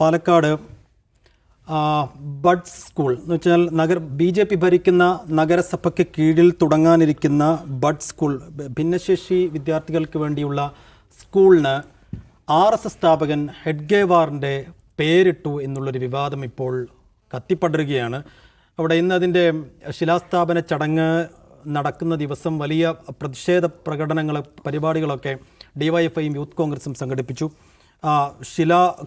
Palakkad buds school എന്ന് വെച്ചാൽ BJP ഭരിക്കുന്ന നഗരസഭയ്ക്ക് കീഴിൽ തുടങ്ങാനിരിക്കുന്ന ബഡ് സ്കൂൾ ഭിന്നശേഷി വിദ്യാർത്ഥികൾക്ക് വേണ്ടിയുള്ള സ്കൂളിന് RSS സ്ഥാപകൻ ഹെഡ്ഗേവാറിൻ്റെ പേരിട്ടു എന്നുള്ളൊരു വിവാദം ഇപ്പോൾ കത്തിപ്പടരുകയാണ്. അവിടെ ഇന്ന് അതിൻ്റെ ശിലാസ്ഥാപന ചടങ്ങ് നടക്കുന്ന ദിവസം വലിയ പ്രതിഷേധ പ്രകടനങ്ങൾ പരിപാടികളൊക്കെ DYFIയും യൂത്ത് കോൺഗ്രസും സംഘടിപ്പിച്ചു.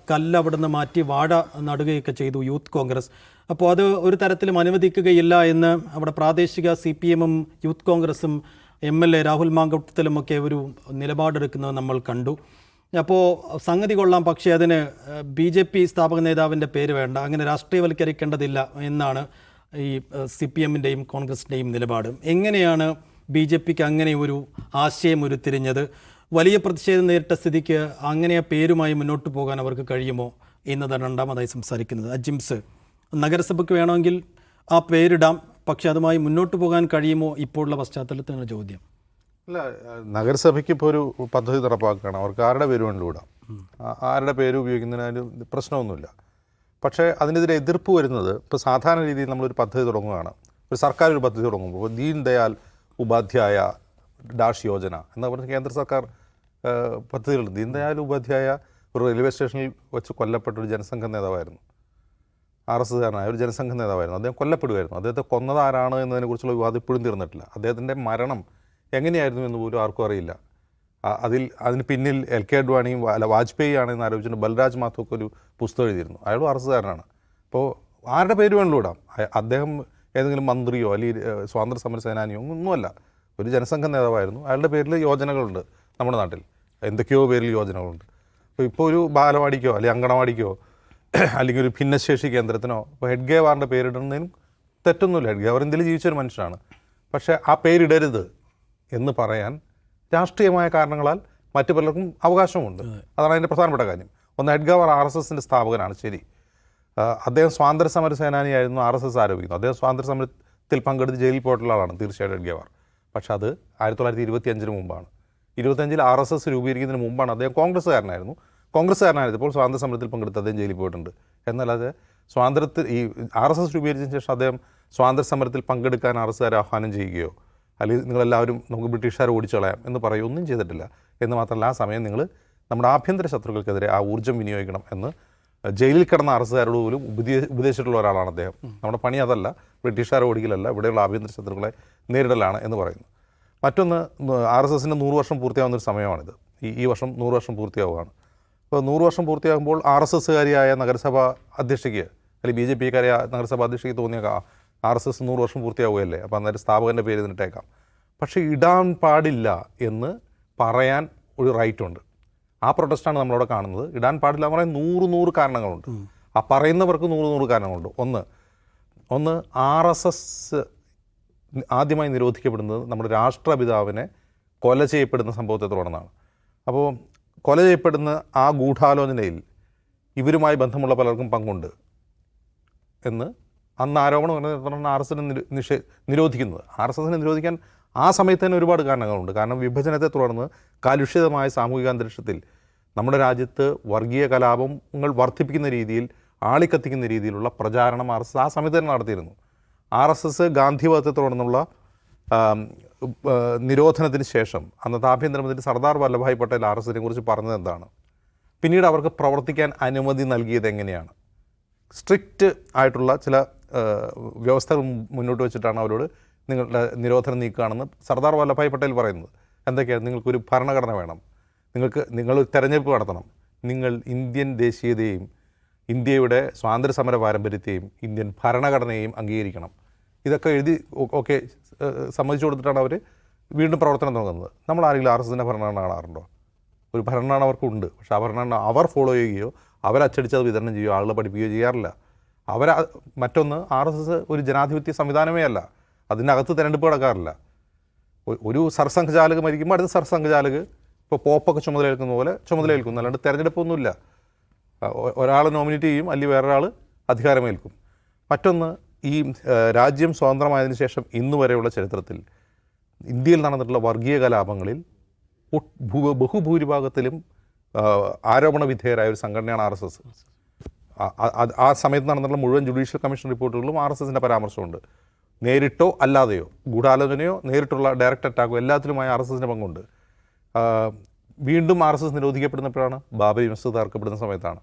കല്ല് അവിടെ നിന്ന് മാറ്റി വാഴ നടുകയൊക്കെ ചെയ്തു യൂത്ത് കോൺഗ്രസ്. അപ്പോൾ അത് ഒരു തരത്തിലും അനുവദിക്കുകയില്ല എന്ന് അവിടെ പ്രാദേശിക CPMും യൂത്ത് കോൺഗ്രസും MLA രാഹുൽ മാങ്കുട്ടത്തിലുമൊക്കെ ഒരു നിലപാടെടുക്കുന്നത് നമ്മൾ കണ്ടു. അപ്പോൾ സംഗതി കൊള്ളാം, പക്ഷേ അതിന് BJP സ്ഥാപക നേതാവിൻ്റെ പേര് വേണ്ട, അങ്ങനെ രാഷ്ട്രീയവൽക്കരിക്കേണ്ടതില്ല എന്നാണ് ഈ CPMൻ്റെയും കോൺഗ്രസിൻ്റെയും നിലപാട്. എങ്ങനെയാണ് BJPക്ക് അങ്ങനെ ഒരു ആശയം ഉരുത്തിരിഞ്ഞത്? വലിയ പ്രതിഷേധം നേരിട്ട സ്ഥിതിക്ക് അങ്ങനെ പേരുമായി മുന്നോട്ട് പോകാൻ അവർക്ക് കഴിയുമോ എന്നതാണ് രണ്ടാമതായി സംസാരിക്കുന്നത്. അജിംസ്, നഗരസഭയ്ക്ക് വേണമെങ്കിൽ ആ പേരിടാം, പക്ഷെ അതുമായി മുന്നോട്ട് പോകാൻ കഴിയുമോ ഇപ്പോഴുള്ള പശ്ചാത്തലത്തിനുള്ള ചോദ്യം? അല്ല, നഗരസഭയ്ക്ക് ഇപ്പോൾ ഒരു പദ്ധതി നടപ്പാക്കുകയാണ്, അവർക്ക് ആരുടെ പേര് വേണ്ടിവിടാം, ആരുടെ പേര് ഉപയോഗിക്കുന്നതിന് പ്രശ്നമൊന്നുമില്ല. പക്ഷേ അതിനെതിരെ എതിർപ്പ് വരുന്നത് ഇപ്പോൾ സാധാരണ രീതിയിൽ നമ്മളൊരു പദ്ധതി തുടങ്ങുകയാണ്, ഒരു സർക്കാർ ഒരു പദ്ധതി തുടങ്ങുമ്പോൾ ദീൻ ദയാൽ ഉപാധ്യായ ഡാഷ് യോജന എന്ന് പറഞ്ഞ കേന്ദ്ര സർക്കാർ പദ്ധതികളുണ്ട്. ദീൻ ദയാൽ ഉപാധ്യായ ഒരു റെയിൽവേ സ്റ്റേഷനിൽ വെച്ച് കൊല്ലപ്പെട്ട ഒരു ജനസംഘ നേതാവായിരുന്നു, RSSകാരനായ ഒരു ജനസംഘ നേതാവായിരുന്നു. അദ്ദേഹം കൊല്ലപ്പെടുമായിരുന്നു. അദ്ദേഹത്തെ കൊന്നത് ആരാണ് എന്നതിനെക്കുറിച്ചുള്ള വിവാദം ഇപ്പോഴും തീർന്നിട്ടില്ല. അദ്ദേഹത്തിൻ്റെ മരണം എങ്ങനെയായിരുന്നു എന്ന് പോലും ആർക്കും അറിയില്ല. അതിന് പിന്നിൽ LK അഡ്വാണിയും വാജ്പേയി ആണെന്ന് ആരോപിച്ചിട്ട് ബൽരാജ് മാത്തോക്ക് ഒരു പുസ്തകം എഴുതിയിരുന്നു. അയാളും RSSകാരനാണ്. അപ്പോൾ ആരുടെ പേര് വേണമെങ്കിലും ഇടാം. അദ്ദേഹം ഏതെങ്കിലും മന്ത്രിയോ അല്ലെങ്കിൽ സ്വാതന്ത്ര്യ സമര സേനാനിയോ ഒന്നുമല്ല, ഒരു ജനസംഘ നേതാവായിരുന്നു. അയാളുടെ പേരിൽ യോജനകളുണ്ട് നമ്മുടെ നാട്ടിൽ, എന്തൊക്കെയോ പേരിൽ യോജനകളുണ്ട്. ഇപ്പോൾ ഒരു ബാലവാടിക്കോ അല്ലെങ്കിൽ അങ്കണവാടിക്കോ അല്ലെങ്കിൽ ഒരു ഭിന്നശേഷി കേന്ദ്രത്തിനോ ഇപ്പോൾ ഹെഡ്ഗേവാറിൻ്റെ പേരിടുന്നതിനും തെറ്റൊന്നുമില്ല. ഹെഡ്ഗേവാർ ഇന്ത്യയിൽ ജീവിച്ചൊരു മനുഷ്യനാണ്. പക്ഷേ ആ പേരിടരുത് എന്ന് പറയാൻ രാഷ്ട്രീയമായ കാരണങ്ങളാൽ മറ്റു പലർക്കും അവകാശമുണ്ട്. അതാണ് അതിൻ്റെ പ്രധാനപ്പെട്ട കാര്യം. ഒന്ന്, ഹെഡ്ഗേവാർ RSSൻ്റെ സ്ഥാപകനാണ്, ശരി. അദ്ദേഹം സ്വാതന്ത്ര്യ സമര സേനാനിയായിരുന്നു RSS ആരോപിക്കുന്നു. അദ്ദേഹം സ്വാതന്ത്ര്യ സമരത്തിൽ പങ്കെടുത്ത് ജയിലിൽ പോയിട്ടുള്ള ആളാണ് തീർച്ചയായിട്ടും ഹെഡ്ഗേവാർ. പക്ഷെ അത് 1925 മുമ്പാണ്. 25 RSS രൂപീകരിക്കുന്നതിന് മുമ്പാണ്. അദ്ദേഹം കോൺഗ്രസ്സുകാരനായിരുന്നപ്പോൾ സ്വാതന്ത്ര്യ സമരത്തിൽ പങ്കെടുത്ത് അദ്ദേഹം ജയിലിൽ പോയിട്ടുണ്ട്. എന്നാൽ അത് ഈ RSS രൂപീകരിച്ചതിന് ശേഷം അദ്ദേഹം സ്വാതന്ത്ര്യ സമരത്തിൽ പങ്കെടുക്കാൻ RSSകാരെ ആഹ്വാനം ചെയ്യുകയോ അല്ലെങ്കിൽ നിങ്ങളെല്ലാവരും നമുക്ക് ബ്രിട്ടീഷുകാരെ ഓടിച്ചു കളയാം എന്ന് പറയുകയോ ഒന്നും ചെയ്തിട്ടില്ല. എന്ന് മാത്രമല്ല, ആ സമയം നിങ്ങൾ നമ്മുടെ ആഭ്യന്തര ശത്രുക്കൾക്കെതിരെ ആ ഊർജ്ജം വിനിയോഗിക്കണം എന്ന് ജയിലിൽ കിടന്ന RSSകാരോട് പോലും ഉപദേശിച്ചിട്ടുള്ള ഒരാളാണ് അദ്ദേഹം. നമ്മുടെ പണി അതല്ല, ബ്രിട്ടീഷുകാരെ ഓടിക്കലല്ല, ഇവിടെയുള്ള ആഭ്യന്തര ശത്രുക്കളെ നേരിടലാണ് എന്ന് പറയുന്നു. മറ്റൊന്ന്, RSSൻ്റെ 100 വർഷം പൂർത്തിയാവുന്നൊരു സമയമാണിത്. ഈ വർഷം 100 വർഷം പൂർത്തിയാവുകയാണ്. അപ്പോൾ 100 വർഷം പൂർത്തിയാകുമ്പോൾ RSSകാരിയായ നഗരസഭ അധ്യക്ഷയ്ക്ക് അല്ലെങ്കിൽ BJPക്കാരിയായ നഗരസഭ അധ്യക്ഷയ്ക്ക് തോന്നിയ RSS 100 വർഷം പൂർത്തിയാവുകയല്ലേ, അപ്പോൾ അന്നേരം സ്ഥാപകൻ്റെ പേര് ഇതിനിട്ടേക്കാം. പക്ഷേ ഇടാൻ പാടില്ല എന്ന് പറയാൻ ഒരു റൈറ്റുണ്ട്. ആ പ്രൊട്ടസ്റ്റാണ് നമ്മളവിടെ കാണുന്നത്. ഇടാൻ പാടില്ല എന്ന് പറയാൻ 100 കാരണങ്ങളുണ്ട്. ആ പറയുന്നവർക്ക് 100 കാരണങ്ങളുണ്ട്. ഒന്ന് RSS ആദ്യമായി നിരോധിക്കപ്പെടുന്നത് നമ്മുടെ രാഷ്ട്രപിതാവിനെ കൊല ചെയ്യപ്പെടുന്ന സംഭവത്തെ തുടർന്നാണ്. അപ്പോൾ കൊല ചെയ്യപ്പെടുന്ന ആ ഗൂഢാലോചനയിൽ ഇവരുമായി ബന്ധമുള്ള പലർക്കും പങ്കുണ്ട് എന്ന് അന്ന് ആരോപണം തുടർന്ന് RSSനെ നിരോധിക്കുന്നത്. RSSനെ നിരോധിക്കാൻ ആ സമയത്ത് തന്നെ ഒരുപാട് കാരണങ്ങളുണ്ട്. കാരണം വിഭജനത്തെ തുടർന്ന് കലുഷിതമായ സാമൂഹിക അന്തരീക്ഷത്തിൽ നമ്മുടെ രാജ്യത്ത് വർഗീയ കലാപങ്ങൾ വർദ്ധിപ്പിക്കുന്ന രീതിയിൽ, ആളിക്കത്തിക്കുന്ന രീതിയിലുള്ള പ്രചാരണം RSS ആ സമയത്ത് തന്നെ നടത്തിയിരുന്നു. RSS ഗാന്ധിവധത്തെ തുടർന്നുള്ള നിരോധനത്തിന് ശേഷം അന്നത്തെ ആഭ്യന്തരമന്ത്രി സർദാർ വല്ലഭായ് പട്ടേൽ RSSനെ കുറിച്ച് പറഞ്ഞത് എന്താണ്? പിന്നീട് അവർക്ക് പ്രവർത്തിക്കാൻ അനുമതി നൽകിയത് എങ്ങനെയാണ്? സ്ട്രിക്റ്റ് ആയിട്ടുള്ള ചില വ്യവസ്ഥകൾ മുന്നോട്ട് വെച്ചിട്ടാണ് അവരോട് നിങ്ങളുടെ നിരോധനം നീക്കുകയാണെന്ന് സർദാർ വല്ലഭായ് പട്ടേൽ പറയുന്നത്. എന്തൊക്കെയാണ്? നിങ്ങൾക്കൊരു ഭരണഘടന വേണം, നിങ്ങൾ തെരഞ്ഞെടുപ്പ് നടത്തണം, നിങ്ങൾ ഇന്ത്യൻ ദേശീയതയെയും ഇന്ത്യയുടെ സ്വാതന്ത്ര്യ സമര പാരമ്പര്യത്തെയും ഇന്ത്യൻ ഭരണഘടനയെയും അംഗീകരിക്കണം. ഇതൊക്കെ എഴുതി സമ്മതിച്ചു കൊടുത്തിട്ടാണ് അവർ വീണ്ടും പ്രവർത്തനം തുടങ്ങുന്നത്. നമ്മൾ ആരെങ്കിലും RSSൻ്റെ ഭരണഘടന കാണാറുണ്ടോ? ഒരു ഭരണഘടന അവർക്കുണ്ട്, പക്ഷേ ആ ഭരണഘടന അവർ ഫോളോ ചെയ്യുകയോ അവരച്ചടിച്ചത് വിതരണം ചെയ്യുകയോ ആളുകളെ പഠിപ്പിക്കുകയോ ചെയ്യാറില്ല. മറ്റൊന്ന്, RSS ഒരു ജനാധിപത്യ സംവിധാനമേ അല്ല, അതിനകത്ത് തിരഞ്ഞെടുപ്പ് നടക്കാറില്ല. ഒരു സർസംഘചാലക് മരിക്കുമ്പോൾ അടുത്ത സർസംഘചാലക് ഇപ്പോൾ പോപ്പൊക്കെ ചുമതലയേൽക്കുന്ന പോലെ ചുമതലയേൽക്കുന്നു, അല്ലാണ്ട് തിരഞ്ഞെടുപ്പൊന്നുമില്ല. ഒരാൾ നോമിനേറ്റ് ചെയ്യും, അല്ലെങ്കിൽ വേറൊരാൾ അധികാരമേൽക്കും. മറ്റൊന്ന്, ഈ രാജ്യം സ്വതന്ത്രമായതിനു ശേഷം ഇന്നു വരെയുള്ള ചരിത്രത്തിൽ ഇന്ത്യയിൽ നടന്നിട്ടുള്ള വർഗീയ കലാപങ്ങളിൽ ബഹുഭൂരിഭാഗത്തിലും ആരോപണ വിധേയരായ ഒരു സംഘടനയാണ് RSS. ആ സമയത്ത് നടന്നിട്ടുള്ള മുഴുവൻ ജുഡീഷ്യൽ കമ്മീഷൻ റിപ്പോർട്ടുകളിലും RSSൻ്റെ പരാമർശമുണ്ട്. നേരിട്ടോ അല്ലാതെയോ, ഗൂഢാലോചനയോ നേരിട്ടുള്ള ഡയറക്റ്റ് അറ്റാക്കോ എല്ലാത്തിലുമായി RSSൻ്റെ പങ്കുണ്ട്. വീണ്ടും RSS നിരോധിക്കപ്പെടുന്നപ്പോഴാണ് ബാബരി മസ്ജിദ് തകർക്കപ്പെടുന്ന സമയത്താണ്.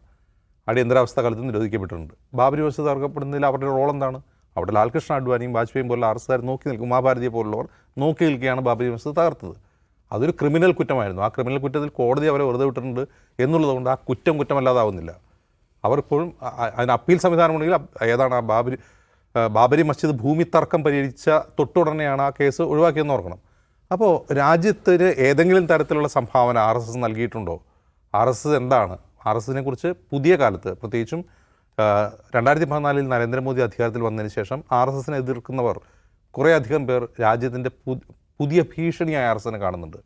അടിയന്തരാവസ്ഥ കാലത്ത് നിരോധിക്കപ്പെട്ടിട്ടുണ്ട്. ബാബരി മസ്ജിദ് തകർക്കപ്പെടുന്നതിൽ അവരുടെ റോൾ എന്താണ്? അവിടെ ലാൽകൃഷ്ണ അഡ്വാനിയും വാജ്പേയിയും പോലുള്ള RSSകാർ നോക്കി നിൽക്കും, ഉമാഭാരതിയെ പോലുള്ളവർ നോക്കി നിൽക്കുകയാണ് ബാബരി മസ്ജിദ് തകർത്തത്. അതൊരു ക്രിമിനൽ കുറ്റമായിരുന്നു. ആ ക്രിമിനൽ കുറ്റത്തിൽ കോടതി അവരെ വെറുതെ വിട്ടിട്ടുണ്ട് എന്നുള്ളതുകൊണ്ട് ആ കുറ്റമല്ലാതാവുന്നില്ല. അവർപ്പോഴും അതിന് അപ്പീൽ സംവിധാനമുണ്ടെങ്കിൽ ഏതാണ് ആ ബാബരി മസ്ജിദ് ഭൂമി തർക്കം പരിഹരിച്ച തൊട്ടുടനെയാണ് ആ കേസ് ഒഴിവാക്കിയെന്ന് ഓർക്കണം. അപ്പോൾ രാജ്യത്തിന് ഏതെങ്കിലും തരത്തിലുള്ള സംഭാവന RSS നൽകിയിട്ടുണ്ടോ? RSS എന്താണ്? RSSനെ കുറിച്ച് പുതിയ കാലത്ത്, പ്രത്യേകിച്ചും 2014 നരേന്ദ്രമോദി അധികാരത്തിൽ വന്നതിന് ശേഷം RSSനെ എതിർക്കുന്നവർ കുറേയധികം പേർ രാജ്യത്തിൻ്റെ പുതിയ ഭീഷണിയായ RSSനെ കാണുന്നുണ്ട്.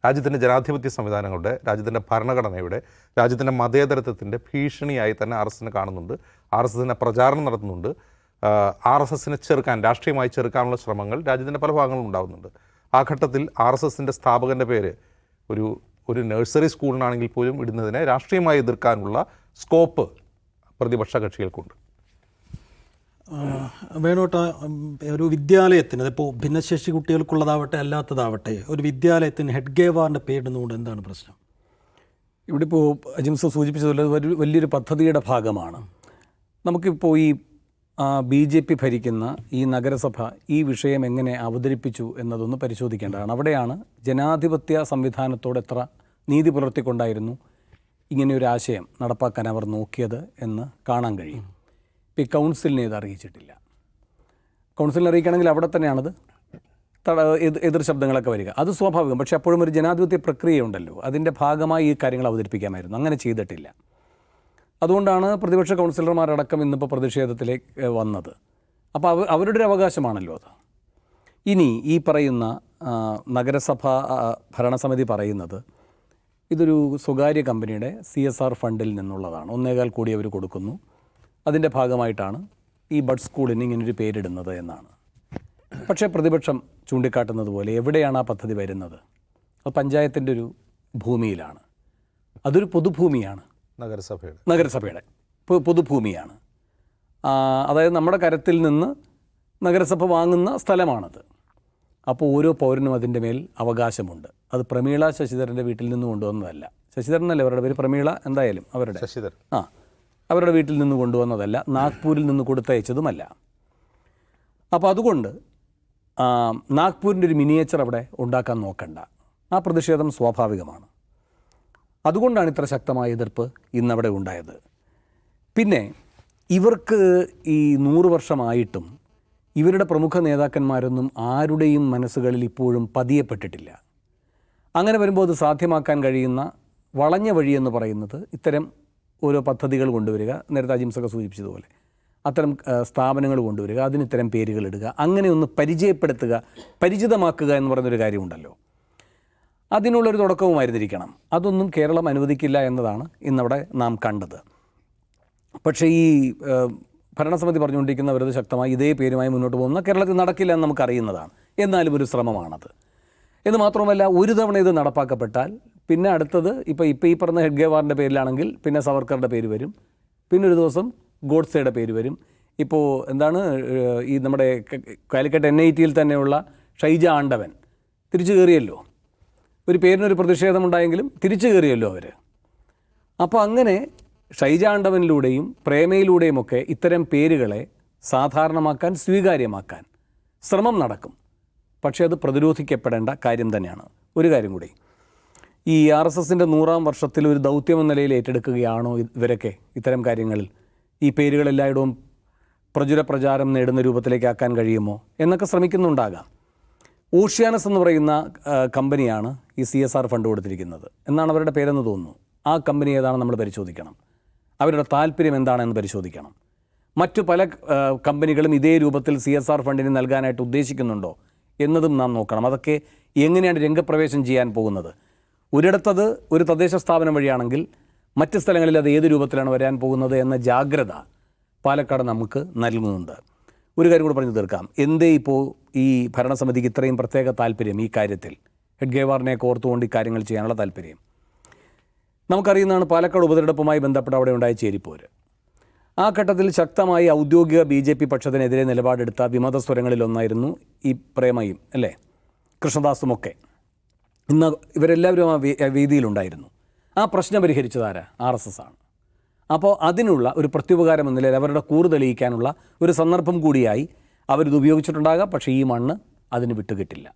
രാജ്യത്തിൻ്റെ ജനാധിപത്യ സംവിധാനങ്ങളുടെ, രാജ്യത്തിൻ്റെ ഭരണഘടനയുടെ, രാജ്യത്തിൻ്റെ മതേതരത്വത്തിൻ്റെ ഭീഷണിയായി തന്നെ RSSനെ കാണുന്നുണ്ട്. RSSനെ പ്രചാരണം നടത്തുന്നുണ്ട്. RSSനെ ചെറുക്കാൻ, രാഷ്ട്രീയമായി ചെറുക്കാനുള്ള ശ്രമങ്ങൾ രാജ്യത്തിൻ്റെ പല ഭാഗങ്ങളും ഉണ്ടാകുന്നുണ്ട്. ആ ഘട്ടത്തിൽ RSSൻ്റെ സ്ഥാപകൻ്റെ പേര് ഒരു നഴ്സറി സ്കൂളിനാണെങ്കിൽ പോലും ഇടുന്നതിനെ രാഷ്ട്രീയമായി എതിർക്കാനുള്ള സ്കോപ്പ് പ്രതിപക്ഷ കക്ഷികൾക്കുണ്ട്. വേണോട്ട, ഒരു വിദ്യാലയത്തിന്, അതിപ്പോൾ ഭിന്നശേഷി കുട്ടികൾക്കുള്ളതാവട്ടെ അല്ലാത്തതാവട്ടെ, ഒരു വിദ്യാലയത്തിന് ഹെഡ്ഗേവാറിൻ്റെ പേരിടുന്നതുകൊണ്ട് എന്താണ് പ്രശ്നം? ഇവിടെ ഇപ്പോൾ അജിംസ് സൂചിപ്പിച്ചതുപോലെ വലിയൊരു പദ്ധതിയുടെ ഭാഗമാണ്. നമുക്കിപ്പോൾ ഈ BJP ഭരിക്കുന്ന ഈ നഗരസഭ ഈ വിഷയം എങ്ങനെ അവതരിപ്പിച്ചു എന്നതൊന്ന് പരിശോധിക്കേണ്ടതാണ്. അവിടെയാണ് ജനാധിപത്യ സംവിധാനത്തോട് എത്ര നീതി പുലർത്തിക്കൊണ്ടായിരുന്നു ഇങ്ങനെയൊരു ആശയം നടപ്പാക്കാൻ അവർ നോക്കിയത് എന്ന് കാണാൻ കഴിയും. ഇപ്പോൾ ഈ കൗൺസിലിനെ ഇത് അറിയിച്ചിട്ടില്ല. കൗൺസിലിനെ അറിയിക്കുകയാണെങ്കിൽ അവിടെ തന്നെയാണത് എതിർ ശബ്ദങ്ങളൊക്കെ വരിക. അത് സ്വാഭാവികം. പക്ഷേ അപ്പോഴും ഒരു ജനാധിപത്യ പ്രക്രിയ ഉണ്ടല്ലോ, അതിൻ്റെ ഭാഗമായി ഈ കാര്യങ്ങൾ അവതരിപ്പിക്കാമായിരുന്നു. അങ്ങനെ ചെയ്തിട്ടില്ല. അതുകൊണ്ടാണ് പ്രതിപക്ഷ കൗൺസിലർമാരടക്കം ഇന്നിപ്പോൾ പ്രതിഷേധത്തിലേക്ക് വന്നത്. അപ്പോൾ അവരുടെ ഒരു അവകാശമാണല്ലോ അത്. ഇനി ഈ പറയുന്ന നഗരസഭ ഭരണസമിതി പറയുന്നത് ഇതൊരു സ്വകാര്യ കമ്പനിയുടെ CSR ഫണ്ടിൽ നിന്നുള്ളതാണ്. 1.25 കോടി അവർ കൊടുക്കുന്നു. അതിൻ്റെ ഭാഗമായിട്ടാണ് ഈ ബഡ് സ്കൂളിന് ഇങ്ങനൊരു പേരിടുന്നത് എന്നാണ്. പക്ഷേ പ്രതിപക്ഷം ചൂണ്ടിക്കാട്ടുന്നത് പോലെ എവിടെയാണ് ആ പദ്ധതി വരുന്നത്? അത് പഞ്ചായത്തിൻ്റെ ഒരു ഭൂമിയിലാണ്. അതൊരു പൊതുഭൂമിയാണ്, നഗരസഭയുടെ പൊതുഭൂമിയാണ്. അതായത് നമ്മുടെ കരത്തിൽ നിന്ന് നഗരസഭ വാങ്ങുന്ന സ്ഥലമാണത്. അപ്പോൾ ഓരോ പൗരനും അതിൻ്റെ മേൽ അവകാശമുണ്ട്. അത് പ്രമീള ശശിധരൻ്റെ വീട്ടിൽ നിന്ന് കൊണ്ടുവന്നതല്ല. ശശിധരൻ എന്നല്ലേ അവരുടെ പേര്? പ്രമീള എന്തായാലും അവരുടെ അവരുടെ വീട്ടിൽ നിന്ന് കൊണ്ടുവന്നതല്ല, നാഗ്പൂരിൽ നിന്ന് കൊടുത്തയച്ചതുമല്ല. അപ്പോൾ അതുകൊണ്ട് നാഗ്പൂരിൻ്റെ ഒരു മിനിയേച്ചർ അവിടെ ഉണ്ടാക്കാൻ നോക്കണ്ട. ആ പ്രതിഷേധം സ്വാഭാവികമാണ്. അതുകൊണ്ടാണ് ഇത്ര ശക്തമായ എതിർപ്പ് ഇന്നവിടെ ഉണ്ടായത്. പിന്നെ ഇവർക്ക് ഈ 100 വർഷമായിട്ടും ഇവരുടെ പ്രമുഖ നേതാക്കന്മാരൊന്നും ആരുടെയും മനസ്സുകളിൽ ഇപ്പോഴും പതിയപ്പെട്ടിട്ടില്ല. അങ്ങനെ വരുമ്പോൾ അത് സാധ്യമാക്കാൻ കഴിയുന്ന വളഞ്ഞ വഴിയെന്ന് പറയുന്നത് ഇത്തരം ഓരോ പദ്ധതികൾ കൊണ്ടുവരിക, നേരത്തെ അജിംസൊക്കെ സൂചിപ്പിച്ചതുപോലെ അത്തരം സ്ഥാപനങ്ങൾ കൊണ്ടുവരിക, അതിന് ഇത്തരം പേരുകളിടുക, അങ്ങനെ ഒന്ന് പരിചയപ്പെടുത്തുക, പരിചിതമാക്കുക എന്ന് പറയുന്നൊരു കാര്യമുണ്ടല്ലോ. അതിനുള്ളൊരു തുടക്കവുമായിരുന്നിരിക്കണം. അതൊന്നും കേരളം അനുവദിക്കില്ല എന്നതാണ് ഇന്നവിടെ നാം കണ്ടത്. പക്ഷേ ഈ ഭരണസമിതി പറഞ്ഞുകൊണ്ടിരിക്കുന്നവരത് ശക്തമായി ഇതേ പേരുമായി മുന്നോട്ട് പോകുന്ന കേരളത്തിൽ നടക്കില്ല എന്ന് നമുക്കറിയുന്നതാണ്. എന്നാലും ഒരു ശ്രമമാണത്. എന്ന് മാത്രമല്ല, ഒരു തവണ ഇത് നടപ്പാക്കപ്പെട്ടാൽ പിന്നെ അടുത്തത് ഇപ്പോൾ ഈ പറഞ്ഞ ഹെഡ്ഗേവാറിൻ്റെ പേരിലാണെങ്കിൽ പിന്നെ സവർക്കറുടെ പേര് വരും, പിന്നെ ഒരു ദിവസം ഗോഡ്സെയുടെ പേര് വരും. ഇപ്പോൾ എന്താണ് ഈ നമ്മുടെ കാലിക്കറ്റ് NIT തന്നെയുള്ള ഷൈജ ആണ്ടവൻ തിരിച്ചു കയറിയല്ലോ. ഒരു പേരിനൊരു പ്രതിഷേധമുണ്ടായെങ്കിലും തിരിച്ചു കയറിയല്ലോ അവർ. അപ്പോൾ അങ്ങനെ ഷൈജ ആണ്ടവനിലൂടെയും പ്രേമയിലൂടെയുമൊക്കെ ഇത്തരം പേരുകളെ സാധാരണമാക്കാൻ, സ്വീകാര്യമാക്കാൻ ശ്രമം നടക്കും. പക്ഷേ അത് പ്രതിരോധിക്കപ്പെടേണ്ട കാര്യം തന്നെയാണ്. ഒരു കാര്യം കൂടി, ഈ RSSൻ്റെ 100ാം വർഷത്തിൽ ഒരു ദൗത്യമെന്ന നിലയിൽ ഏറ്റെടുക്കുകയാണോ ഇവരൊക്കെ ഇത്തരം കാര്യങ്ങളിൽ? ഈ പേരുകളെല്ലായിടവും പ്രചാരം നേടുന്ന രൂപത്തിലേക്കാക്കാൻ കഴിയുമോ എന്നൊക്കെ ശ്രമിക്കുന്നുണ്ടാകാം. ഓഷ്യാനസ് എന്ന് പറയുന്ന കമ്പനിയാണ് ഈ CSR ഫണ്ട് കൊടുത്തിരിക്കുന്നത് എന്നാണ് അവരുടെ പേരെന്ന് തോന്നുന്നു. ആ കമ്പനി ഏതാണെന്ന് നമ്മൾ പരിശോധിക്കണം. അവരുടെ താല്പര്യം എന്താണെന്ന് പരിശോധിക്കണം. മറ്റു പല കമ്പനികളും ഇതേ രൂപത്തിൽ CSR ഫണ്ടിന് നൽകാനായിട്ട് ഉദ്ദേശിക്കുന്നുണ്ടോ എന്നതും നാം നോക്കണം. അതൊക്കെ എങ്ങനെയാണ് രംഗപ്രവേശം ചെയ്യാൻ പോകുന്നത്? ഒരിടത്തത് ഒരു തദ്ദേശ സ്ഥാപനം വഴിയാണെങ്കിൽ മറ്റ് സ്ഥലങ്ങളിൽ അത് ഏത് രൂപത്തിലാണ് വരാൻ പോകുന്നത് എന്ന ജാഗ്രത പാലക്കാട് നമുക്ക് നൽകുന്നുണ്ട്. ഒരു കാര്യം കൂടെ പറഞ്ഞു തീർക്കാം. എന്തേ ഇപ്പോൾ ഈ ഭരണസമിതിക്ക് ഇത്രയും പ്രത്യേക താല്പര്യം ഈ കാര്യത്തിൽ? ഹെഡ്ഗേവാറിനെ ഓർത്തുകൊണ്ട് ഈ കാര്യങ്ങൾ ചെയ്യാനുള്ള താല്പര്യം നമുക്കറിയുന്നതാണ്. പാലക്കാട് ഉപതെരഞ്ഞെടുപ്പുമായി ബന്ധപ്പെട്ട് അവിടെ ഉണ്ടായ ചേരിപ്പോര്. ആ ഘട്ടത്തിൽ ശക്തമായി ഔദ്യോഗിക BJP പക്ഷത്തിനെതിരെ നിലപാടെടുത്ത വിമതസ്വരങ്ങളിലൊന്നായിരുന്നു ഈ പ്രേമയും, അല്ലേ, കൃഷ്ണദാസുമൊക്കെ. ഇന്ന് ഇവരെല്ലാവരും ആ വേദിയിലുണ്ടായിരുന്നു. ആ പ്രശ്നം പരിഹരിച്ചതാരാ? RSS ആണ്. അപ്പോൾ അതിനുള്ള ഒരു പ്രത്യുപകാരം എന്ന നിലയിൽ അവരുടെ കൂറ് തെളിയിക്കാനുള്ള ഒരു സന്ദർഭം കൂടിയായി അവരിത് ഉപയോഗിച്ചിട്ടുണ്ടാകാം. പക്ഷേ ഈ മണ്ണ് അതിന് വിട്ടുകിട്ടില്ല.